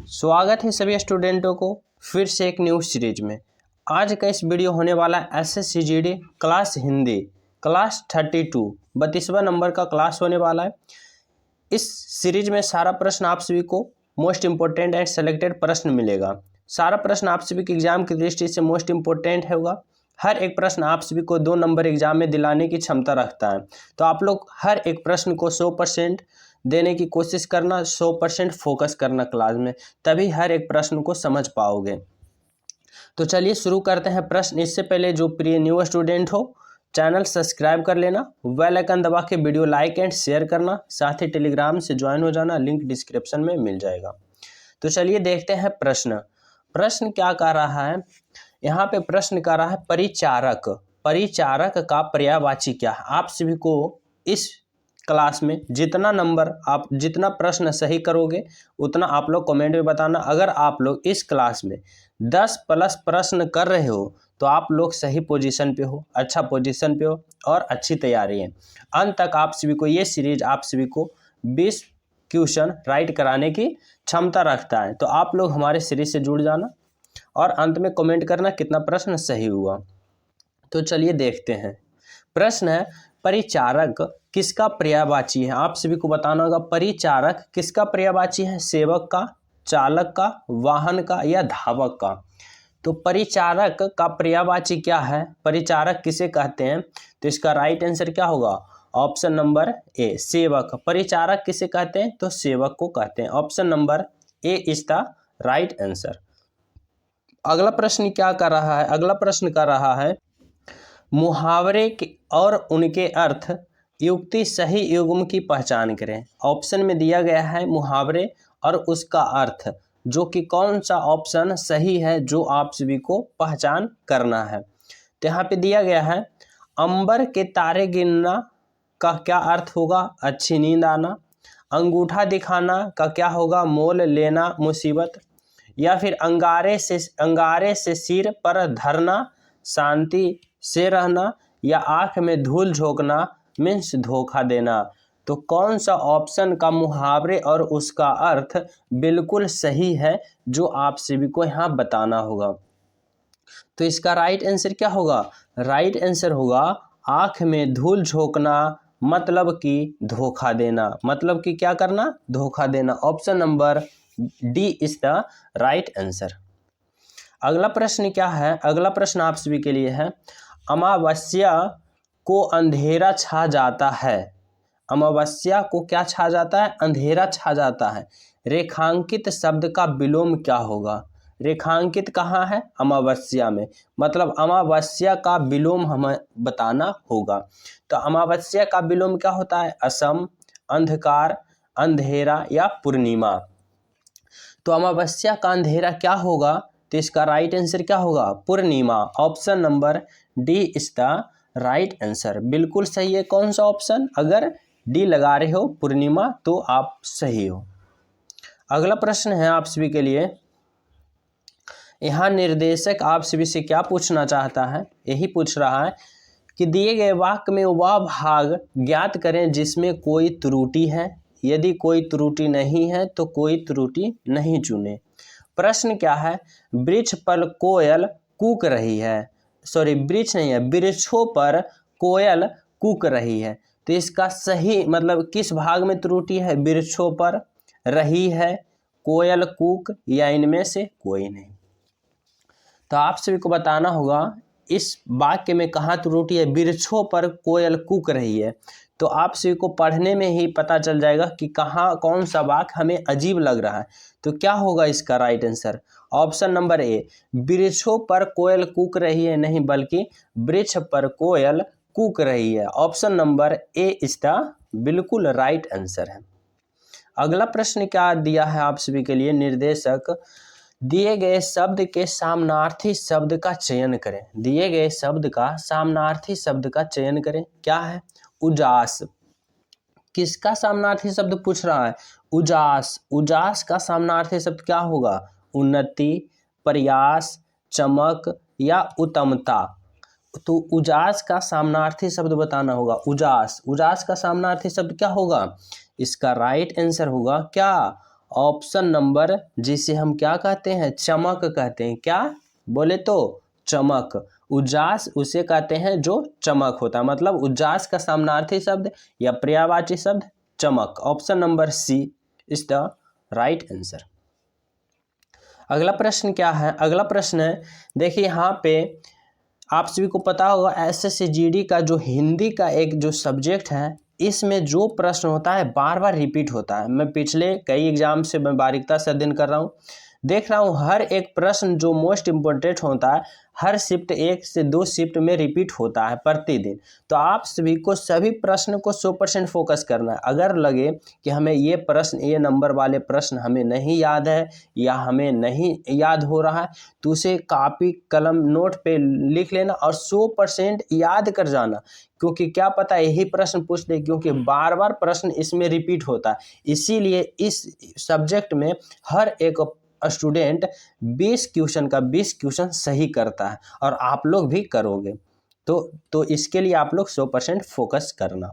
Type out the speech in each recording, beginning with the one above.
स्वागत है सभी स्टूडेंटों को फिर से एक न्यू सीरीज में। आज का इस वीडियो होने वाला SSCGD क्लास हिंदी क्लास 32 32वां नंबर का क्लास होने वाला है। इस सीरीज में सारा प्रश्न आप सभी को मोस्ट इम्पोर्टेंट एंड सेलेक्टेड प्रश्न मिलेगा। सारा प्रश्न आप सभी के एग्जाम की दृष्टि से मोस्ट इम्पोर्टेंट होगा। हर एक प्रश्न आप सभी को 2 नंबर एग्जाम में दिलाने की क्षमता रखता है, तो आप लोग हर एक प्रश्न को 100% देने की कोशिश करना, 100% फोकस करना क्लास में, तभी हर एक प्रश्न को समझ पाओगे। तो चलिए शुरू करते हैं प्रश्न। इससे पहले जो प्रिय न्यू स्टूडेंट हो, चैनल सब्सक्राइब कर लेना, बेल आइकन दबा के वीडियो लाइक एंड शेयर करना, साथ ही टेलीग्राम से ज्वाइन हो जाना, लिंक डिस्क्रिप्शन में मिल जाएगा। तो चलिए देखते हैं प्रश्न क्या कह रहा है। यहाँ पे प्रश्न कह रहा है परिचारक का पर्यायवाची क्या है। आप सभी को इस क्लास में जितना प्रश्न सही करोगे उतना आप लोग कमेंट में बताना। अगर आप लोग इस क्लास में 10+ प्रश्न कर रहे हो तो आप लोग सही पोजीशन पे हो, अच्छा पोजीशन पे हो और अच्छी तैयारी है। अंत तक आप सभी को ये सीरीज आप सभी को 20 क्वेश्चन राइट कराने की क्षमता रखता है। तो आप लोग हमारे सीरीज से जुड़ जाना और अंत में कमेंट करना कितना प्रश्न सही हुआ। तो चलिए देखते हैं। प्रश्न है, परिचारक किसका पर्यायवाची है। आप सभी को बताना होगा परिचारक किसका पर्यायवाची है। सेवक का, चालक का, वाहन का या धावक का। तो परिचारक का पर्यायवाची क्या है, परिचारक किसे कहते हैं। तो इसका राइट आंसर क्या होगा, ऑप्शन नंबर ए सेवक। परिचारक किसे कहते हैं, तो सेवक को कहते हैं। Option number A is the right answer. अगला प्रश्न क्या कर रहा है, अगला प्रश्न कर रहा है मुहावरे और उनके अर्थ युक्ति सही युग्म की पहचान करें। ऑप्शन में दिया गया है मुहावरे और उसका अर्थ, जो कि कौन सा ऑप्शन सही है जो आप सभी को पहचान करना है। तो यहाँ पे दिया गया है अंबर के तारे गिनना का क्या अर्थ होगा, अच्छी नींद आना। अंगूठा दिखाना का क्या होगा, मोल लेना मुसीबत। या फिर अंगारे से सिर पर धरना, शांति से रहना। या आंख में धूल झोंकना मीन्स धोखा देना। तो कौन सा ऑप्शन का मुहावरे और उसका अर्थ बिल्कुल सही है जो आप सभी को यहाँ बताना होगा। तो इसका राइट आंसर क्या होगा, राइट आंसर होगा आंख में धूल झोंकना, मतलब कि धोखा देना, मतलब कि क्या करना, धोखा देना। Option number D is the right answer. अगला प्रश्न क्या है, अगला प्रश्न आप सभी के लिए है अमावस्या को अंधेरा छा जाता है। अमावस्या को क्या छा जाता है, अंधेरा छा जाता है। रेखांकित शब्द का विलोम क्या होगा। रेखांकित कहाँ है, अमावस्या में, मतलब अमावस्या का विलोम हमें बताना होगा। तो अमावस्या का विलोम क्या होता है, असम, अंधकार, अंधेरा या पूर्णिमा। तो अमावस्या का अंधेरा क्या होगा, तो इसका राइट आंसर क्या होगा, Purnima. Option number D is the right answer. बिल्कुल सही है कौन सा ऑप्शन, अगर डी लगा रहे हो पूर्णिमा तो आप सही हो। अगला प्रश्न है आप सभी के लिए, यहाँ निर्देशक आप सभी से क्या पूछना चाहता है, यही पूछ रहा है कि दिए गए वाक्य में वह भाग ज्ञात करें जिसमें कोई त्रुटि है। यदि कोई त्रुटि नहीं है तो कोई त्रुटि नहीं चुने। प्रश्न क्या है, वृक्ष पर कोयल कूक रही है, सॉरी वृक्ष नहीं है, वृक्षों पर कोयल कूक रही है। तो इसका सही मतलब किस भाग में त्रुटि है, वृक्षों पर, रही है, कोयल कूक या इनमें से कोई नहीं। तो आप सभी को बताना होगा इस वाक्य में कहाँ त्रुटि है, वृक्षों पर कोयल कूक रही है। तो आप सभी को पढ़ने में ही पता चल जाएगा कि कहाँ कौन सा वाक्य हमें अजीब लग रहा है। तो क्या होगा इसका राइट आंसर, ऑप्शन नंबर ए वृक्षों पर कोयल कूक रही है, नहीं बल्कि वृक्ष पर कोयल कूक रही है। Option number A is the बिल्कुल राइट आंसर है। अगला प्रश्न क्या दिया है आप सभी के लिए, निर्देशक दिए गए शब्द के सामनार्थी शब्द का चयन करें। दिए गए शब्द का सामनार्थी शब्द का चयन करें। क्या है, उजास। किसका सामनार्थी शब्द पूछ रहा है, उजास। उजास का सामनार्थी शब्द क्या होगा, उन्नति, प्रयास, चमक या उत्तमता। तो उजास का सामनार्थी शब्द बताना होगा, उजास। उजास का सामनार्थी शब्द क्या होगा, इसका राइट आंसर होगा क्या, ऑप्शन नंबर, जिसे हम क्या कहते हैं, चमक कहते हैं। क्या बोले तो चमक। उजास उसे कहते हैं जो चमक होता है, मतलब उजास का समानार्थी शब्द या पर्यायवाची शब्द चमक। Option number C is the right answer. अगला प्रश्न क्या है? अगला प्रश्न है, देखिए यहाँ पे आप सभी को पता होगा SSCGD का जो हिंदी का एक जो सब्जेक्ट है, इसमें जो प्रश्न होता है बार बार रिपीट होता है। मैं पिछले कई एग्जाम से मैं बारीकता से अध्ययन कर रहा हूँ, देख रहा हूँ हर एक प्रश्न जो मोस्ट इम्पोर्टेंट होता है हर शिफ्ट 1 से 2 शिफ्ट में रिपीट होता है प्रतिदिन। तो आप सभी को सभी प्रश्न को 100% फोकस करना है। अगर लगे कि हमें ये प्रश्न, ये नंबर वाले प्रश्न हमें नहीं याद है या हमें नहीं याद हो रहा है, तो उसे कॉपी कलम नोट पे लिख लेना और 100% याद कर जाना, क्योंकि क्या पता यही प्रश्न पूछ दे, क्योंकि बार बार प्रश्न इसमें रिपीट होता है। इसीलिए इस सब्जेक्ट में हर एक स्टूडेंट 20 क्वेश्चन का 20 क्वेश्चन सही करता है और आप लोग भी करोगे। तो इसके लिए आप लोग 100% फोकस करना।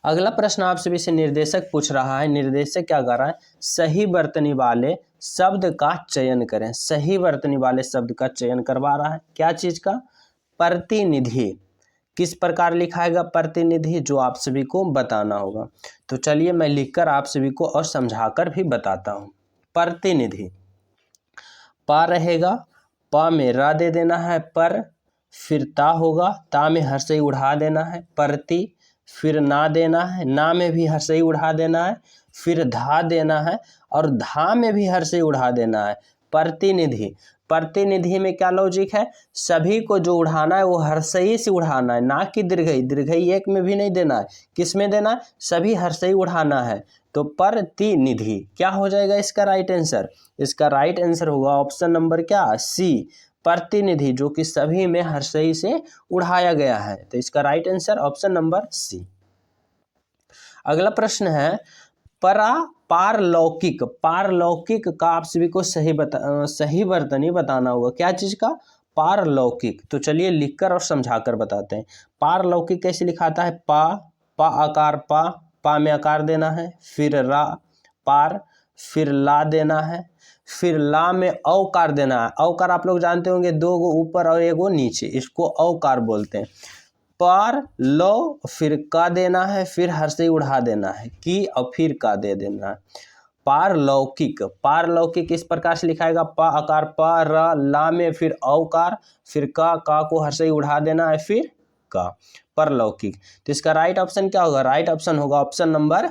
अगला प्रश्न आप सभी से निर्देशक पूछ रहा है। निर्देशक क्या कर रहा है? सही वर्तनी वाले शब्द का चयन करें। सही वर्तनी वाले शब्द का चयन करवा रहा है। क्या चीज का? प्रतिनिधि। किस प्रकार लिखाएगा प्रतिनिधि, जो आप सभी को बताना होगा। तो चलिए मैं लिखकर आप सभी को और समझाकर भी बताता हूँ। प्रतिनिधि, पा रहेगा, पा में रा दे देना है, पर फिर ता होगा, ता में हर्षई उड़ा देना है, प्रति फिर ना देना है, ना में भी हर्षई उड़ा देना है, फिर धा देना है और धा में भी हर्षई उड़ा देना है। प्रतिनिधि, प्रतिनिधि में क्या लॉजिक है? सभी को जो उड़ाना है वो हर्षई से उड़ाना है, ना कि दीर्घई। दीर्घई एक में भी नहीं देना है। किस में देना है? सभी हर्षई उड़ाना है। तो प्रतिनिधि क्या हो जाएगा इसका राइट आंसर? इसका राइट आंसर होगा ऑप्शन नंबर क्या? सी, प्रतिनिधि, जो कि सभी में हर्षई से उड़ाया गया है। तो इसका right answer option number C. अगला प्रश्न है, पारलौकिक। पारलौकिक का आप सभी को सही वर्तनी बताना होगा। क्या चीज का? पारलौकिक। तो चलिए लिखकर और समझाकर बताते हैं। पारलौकिक कैसे लिखाता है? पा आकार पा में आकार देना है, फिर रा पार, फिर ला देना है, फिर ला में औकार देना है। औकार आप लोग जानते होंगे, 2 गो ऊपर और 1 गो नीचे, इसको औकार बोलते हैं। पार लो, फिर का देना है, फिर हर्षई उड़ा देना है, की और फिर का दे देना है। पारलौकिक। पारलौकिक इस प्रकार से लिखाएगा, पा आकार पा, रा ला में फिर औकार, फिर का को हर्षई उड़ा देना है, फिर का, परलौकिक। तो इसका राइट ऑप्शन क्या होगा? राइट ऑप्शन होगा ऑप्शन नंबर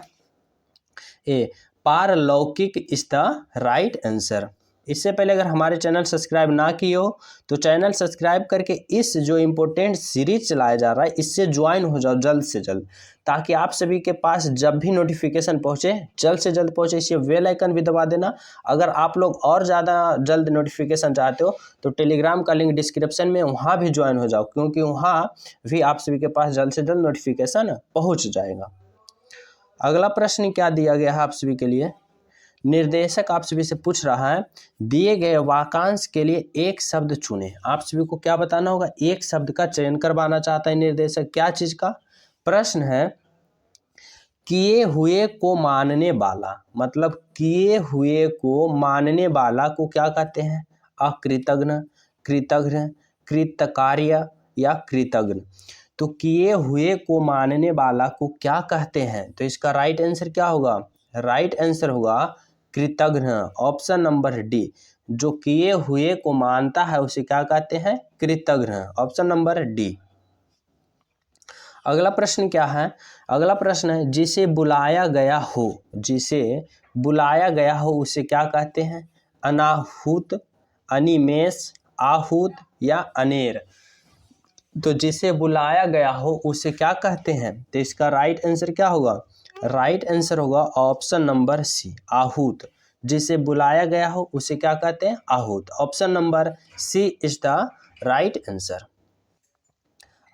ए, पारलौकिक इज द राइट आंसर। इससे पहले अगर हमारे चैनल सब्सक्राइब ना किए हो तो चैनल सब्सक्राइब करके इस जो इम्पोर्टेंट सीरीज चलाया जा रहा है इससे ज्वाइन हो जाओ जल्द से जल्द, ताकि आप सभी के पास जब भी नोटिफिकेशन पहुंचे जल्द से जल्द पहुंचे। इसे बेल आइकन भी दबा देना। अगर आप लोग और ज़्यादा जल्द नोटिफिकेशन चाहते हो तो टेलीग्राम का लिंक डिस्क्रिप्शन में, वहाँ भी ज्वाइन हो जाओ, क्योंकि वहाँ भी आप सभी के पास जल्द से जल्द नोटिफिकेशन पहुँच जाएगा। अगला प्रश्न क्या दिया गया है आप सभी के लिए? निर्देशक आप सभी से पूछ रहा है, दिए गए वाक्यांश के लिए एक शब्द चुने। आप सभी को क्या बताना होगा? एक शब्द का चयन करवाना चाहता है निर्देशक। क्या चीज का? प्रश्न है, किए हुए को मानने वाला, मतलब किए हुए को मानने वाला को क्या कहते हैं? अकृतज्ञ, कृतज्ञ, कृतकार्य या कृतज्ञ। तो किए हुए को मानने वाला को क्या कहते हैं? तो इसका राइट आंसर क्या होगा? राइट आंसर होगा कृतज्ञ, ऑप्शन नंबर डी। जो किए हुए को मानता है उसे क्या कहते हैं? कृतज्ञ, ऑप्शन नंबर डी। अगला प्रश्न क्या है? अगला प्रश्न है, जिसे बुलाया गया हो। जिसे बुलाया गया हो उसे क्या कहते हैं? अनाहुत, अनिमेष, आहूत या अनेर। तो जिसे बुलाया गया हो उसे क्या कहते हैं? तो इसका राइट आंसर क्या होगा? राइट आंसर होगा ऑप्शन नंबर सी, आहूत। जिसे बुलाया गया हो उसे क्या कहते हैं? आहूत। Option number C is the right answer.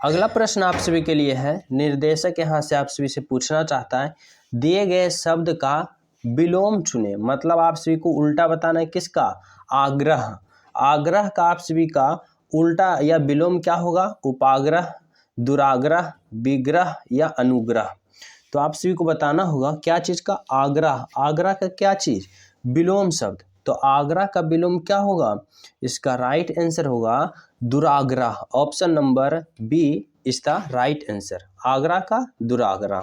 अगला प्रश्न आप सभी के लिए है, निर्देशक यहाँ से आप सभी से पूछना चाहता है, दिए गए शब्द का विलोम चुने। मतलब आप सभी को उल्टा बताना है। किसका? आग्रह। आग्रह का आप सभी का उल्टा या विलोम क्या होगा? उपाग्रह, दुराग्रह, विग्रह या अनुग्रह। तो आप सभी को बताना होगा क्या चीज़ का, आगरा। आगरा का क्या चीज़, विलोम शब्द। तो आगरा का विलोम क्या होगा, इसका राइट आंसर होगा दुरागरा। Option number B is the right answer, Agra का दुरागरा।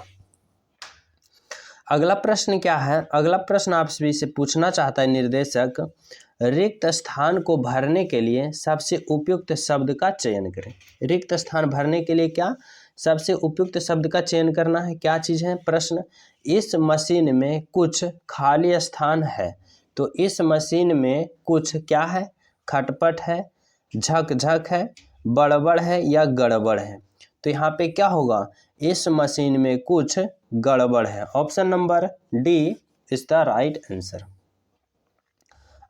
अगला प्रश्न क्या है, अगला प्रश्न आप सभी से पूछना चाहता है निर्देशक, रिक्त स्थान को भरने के लिए सबसे उपयुक्त शब्द का चयन करें। रिक्त स्थान भरने के लिए क्या सबसे उपयुक्त शब्द का चयन करना है, क्या चीज़ है प्रश्न, इस मशीन में कुछ खाली स्थान है। तो इस मशीन में कुछ क्या है, खटपट है, झकझक है, बड़बड़ है या गड़बड़ है। तो यहाँ पे क्या होगा, इस मशीन में कुछ गड़बड़ है। Option number D is the right answer.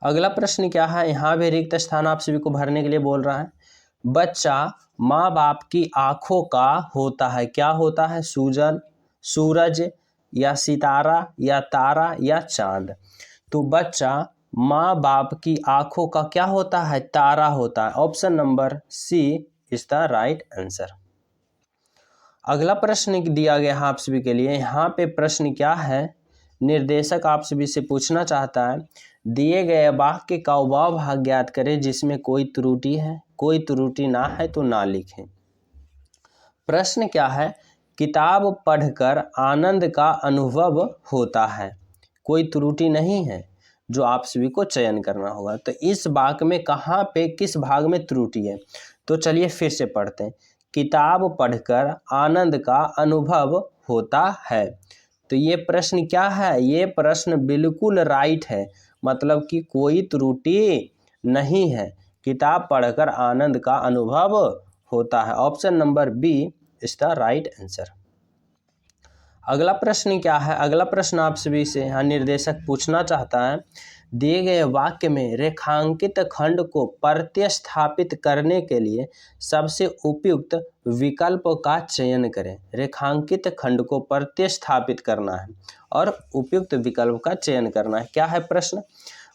अगला प्रश्न क्या है, यहाँ भी रिक्त स्थान आप सभी को भरने के लिए बोल रहा है। बच्चा माँ बाप की आंखों का होता है, क्या होता है, सूजन, सूरज या सितारा या तारा या चांद। तो बच्चा माँ बाप की आंखों का क्या होता है, तारा होता है। Option number C is the right answer. अगला प्रश्न दिया गया है आप सभी के लिए, यहाँ पे प्रश्न क्या है, निर्देशक आप सभी से पूछना चाहता है, दिए गए वाक्य का वह भाग ज्ञात करें जिसमें कोई त्रुटि है, कोई त्रुटि ना है तो ना लिखें। प्रश्न क्या है, किताब पढ़कर आनंद का अनुभव होता है, कोई त्रुटि नहीं है, जो आप सभी को चयन करना होगा। तो इस वाक्य में कहाँ पे किस भाग में त्रुटि है, तो चलिए फिर से पढ़ते हैं। किताब पढ़कर आनंद का अनुभव होता है। तो ये प्रश्न क्या है, ये प्रश्न बिल्कुल राइट है, मतलब कि कोई त्रुटि नहीं है, किताब पढ़कर आनंद का अनुभव होता है। Option number B is the right answer. अगला प्रश्न क्या है, अगला प्रश्न आप सभी से यहाँ निर्देशक पूछना चाहता है, दिए गए वाक्य में रेखांकित खंड को प्रतिस्थापित करने के लिए सबसे उपयुक्त विकल्प का चयन करें। रेखांकित खंड को प्रतिस्थापित करना है और उपयुक्त विकल्प का चयन करना है। क्या है प्रश्न,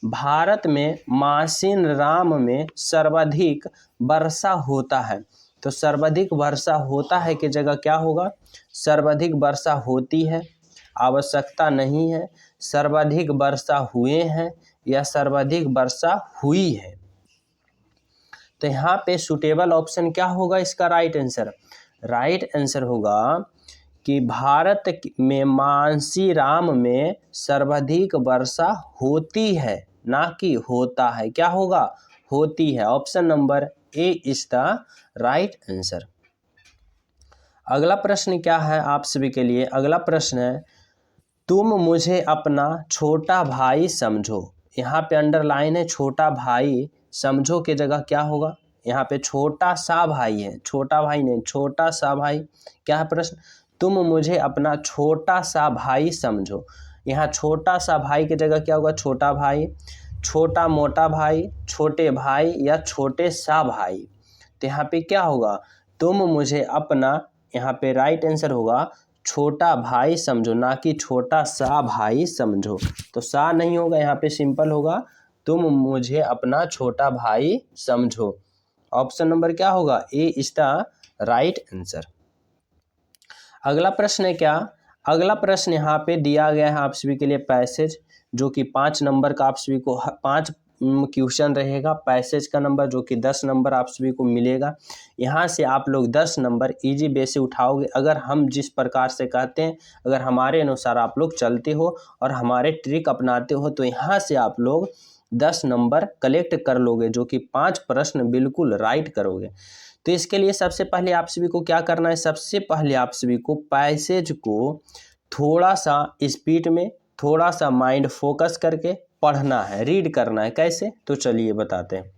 भारत में मासिन राम में सर्वाधिक वर्षा होता है। तो सर्वाधिक वर्षा होता है की जगह क्या होगा, सर्वाधिक वर्षा होती है, आवश्यकता नहीं है, सर्वाधिक वर्षा हुए हैं या सर्वाधिक वर्षा हुई है। तो यहाँ पे सुटेबल ऑप्शन क्या होगा इसका राइट आंसर, राइट आंसर होगा कि भारत में मानसीराम में सर्वाधिक वर्षा होती है, ना कि होता है। क्या होगा, होती है। Option number A is the right answer. अगला प्रश्न क्या है आप सभी के लिए, अगला प्रश्न है, तुम मुझे अपना छोटा भाई समझो। यहाँ पे अंडरलाइन है, छोटा भाई समझो के जगह क्या होगा, यहाँ पे छोटा सा भाई है, छोटा भाई नहीं, छोटा सा भाई। क्या है प्रश्न, तुम मुझे अपना छोटा सा भाई समझो। यहाँ छोटा सा भाई की जगह क्या होगा, छोटा भाई, छोटा मोटा भाई, छोटे भाई या छोटे सा भाई। तो यहाँ पे क्या होगा, तुम मुझे अपना, यहाँ पे राइट आंसर होगा छोटा भाई समझो, ना कि छोटा सा भाई समझो। तो सा नहीं होगा, यहाँ पे सिंपल होगा तुम मुझे अपना छोटा भाई समझो। ऑप्शन नंबर क्या होगा, ए इज द राइट आंसर। अगला प्रश्न है क्या, अगला प्रश्न यहाँ पे दिया गया है आप सभी के लिए पैसेज, जो कि 5 नंबर का आप सभी को 5 क्वेश्चन रहेगा। पैसेज का नंबर जो कि 10 नंबर आप सभी को मिलेगा। यहाँ से आप लोग 10 नंबर इजी वे से उठाओगे, अगर हम जिस प्रकार से कहते हैं, अगर हमारे अनुसार आप लोग चलते हो और हमारे ट्रिक अपनाते हो, तो यहाँ से आप लोग 10 नंबर कलेक्ट कर लोगे, जो कि 5 प्रश्न बिल्कुल राइट करोगे। तो इसके लिए सबसे पहले आप सभी को क्या करना है, सबसे पहले आप सभी को पैसेज को थोड़ा सा स्पीड में, थोड़ा सा माइंड फोकस करके पढ़ना है, रीड करना है। कैसे, तो चलिए बताते हैं।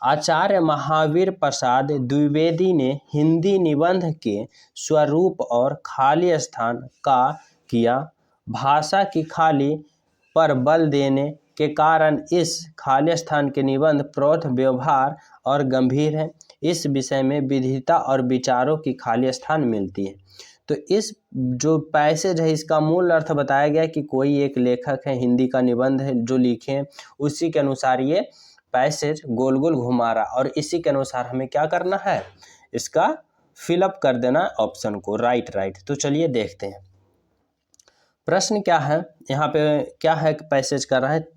आचार्य महावीर प्रसाद द्विवेदी ने हिंदी निबंध के स्वरूप और खाली स्थान का किया। भाषा की खाली पर बल देने के कारण इस खाली स्थान के निबंध प्रौढ़ व्यवहार और गंभीर है। इस विषय में विविधता और विचारों की खाली स्थान मिलती है। तो इस जो पैसेज है इसका मूल अर्थ बताया गया कि कोई एक लेखक है, हिंदी का निबंध है जो लिखे हैं, उसी के अनुसार ये पैसेज गोल गोल घुमा रहा, और इसी के अनुसार हमें क्या करना है, इसका फिलअप कर देना ऑप्शन को, राइट। तो चलिए देखते हैं प्रश्न क्या है। यहाँ पे क्या है, पैसेज कर रहा है।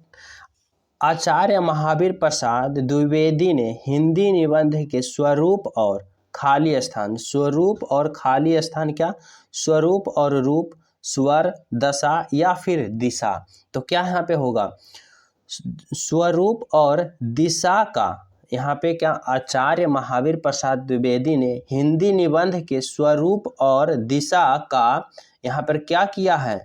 आचार्य महावीर प्रसाद द्विवेदी ने हिंदी निबंध के स्वरूप और खाली स्थान, स्वरूप और खाली स्थान क्या, स्वरूप और रूप, स्वर, दशा या फिर दिशा, तो क्या यहाँ पे होगा, स्वरूप और दिशा का। यहाँ पे क्या, आचार्य महावीर प्रसाद द्विवेदी ने हिंदी निबंध के स्वरूप और दिशा का यहाँ पर क्या किया है,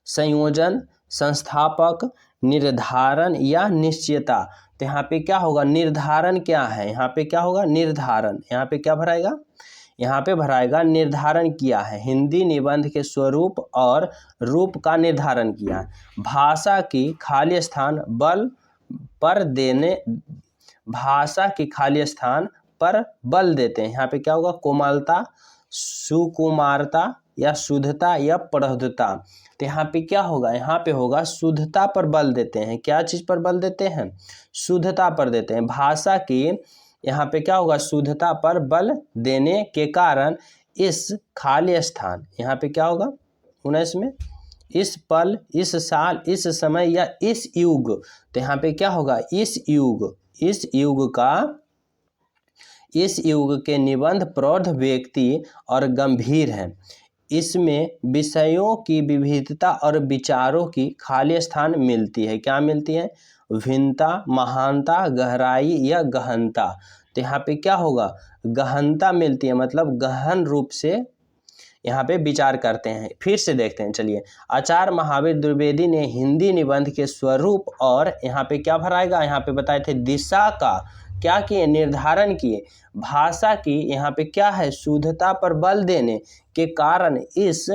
संयोजन, संस्थापक, निर्धारण या निश्चयता। तो यहाँ पे क्या होगा, निर्धारण क्या है, यहाँ पे क्या होगा, निर्धारण। यहाँ पे क्या भराएगा, यहाँ पे भराएगा निर्धारण किया है, हिंदी निबंध के स्वरूप और रूप का निर्धारण किया है। भाषा की खाली स्थान बल पर देने, भाषा की खाली स्थान पर बल देते हैं। यहाँ पे क्या होगा, कोमलता, सुकुमारता या शुद्धता या प्रौढ़ता। तो यहाँ पे क्या होगा, यहाँ पे होगा शुद्धता पर बल देते हैं। क्या चीज़ पर बल देते हैं, शुद्धता पर देते हैं। भाषा की यहाँ पे क्या होगा, शुद्धता पर बल देने के कारण इस खाली स्थान, यहाँ पे क्या होगा 19 में, इस पल, इस साल, इस समय या इस युग। तो यहाँ पे क्या होगा, इस युग के निबंध प्रौढ़ व्यक्ति और गंभीर हैं। इसमें विषयों की विविधता और विचारों की खाली स्थान मिलती है। क्या मिलती है, भिन्नता, महानता, गहराई या गहनता। तो यहाँ पे क्या होगा, गहनता मिलती है, मतलब गहन रूप से यहाँ पे विचार करते हैं। फिर से देखते हैं, चलिए। आचार्य महावीर द्विवेदी ने हिंदी निबंध के स्वरूप और यहाँ पे क्या भराएगा, यहाँ पे बताए थे दिशा का क्या किए, निर्धारण किए। भाषा की यहाँ पे क्या है, शुद्धता पर बल देने के कारण इस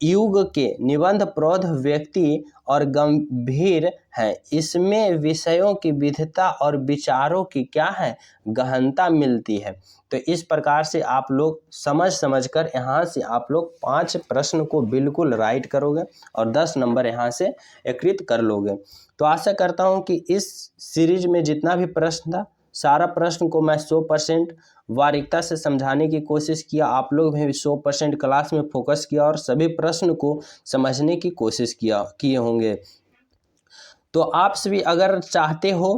युग के निबंध प्रौढ़ व्यक्ति और गंभीर हैं। इसमें विषयों की विविधता और विचारों की क्या है, गहनता मिलती है। तो इस प्रकार से आप लोग समझ कर यहाँ से आप लोग 5 प्रश्न को बिल्कुल राइट करोगे और 10 नंबर यहाँ से एकत्रित कर लोगे। तो आशा करता हूँ कि इस सीरीज में जितना भी प्रश्न था, सारा प्रश्न को मैं 100% बारीकता से समझाने की कोशिश किया। आप लोग भी 100% क्लास में फोकस किया और सभी प्रश्न को समझने की कोशिश किए होंगे। तो आप सभी अगर चाहते हो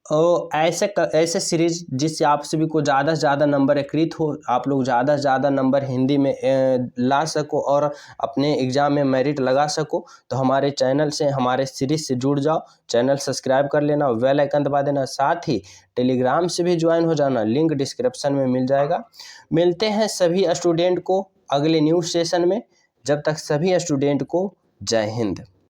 तो ऐसे सीरीज जिससे आप सभी को ज़्यादा से ज़्यादा नंबर एकत्रित हो, आप लोग ज़्यादा से ज़्यादा नंबर हिंदी में ला सको और अपने एग्ज़ाम में मेरिट लगा सको, तो हमारे चैनल से, हमारे सीरीज से जुड़ जाओ। चैनल सब्सक्राइब कर लेना, बेल आइकन दबा देना, साथ ही टेलीग्राम से भी ज्वाइन हो जाना, लिंक डिस्क्रिप्शन में मिल जाएगा। मिलते हैं सभी स्टूडेंट को अगले न्यू सेशन में। जब तक सभी स्टूडेंट को जय हिंद।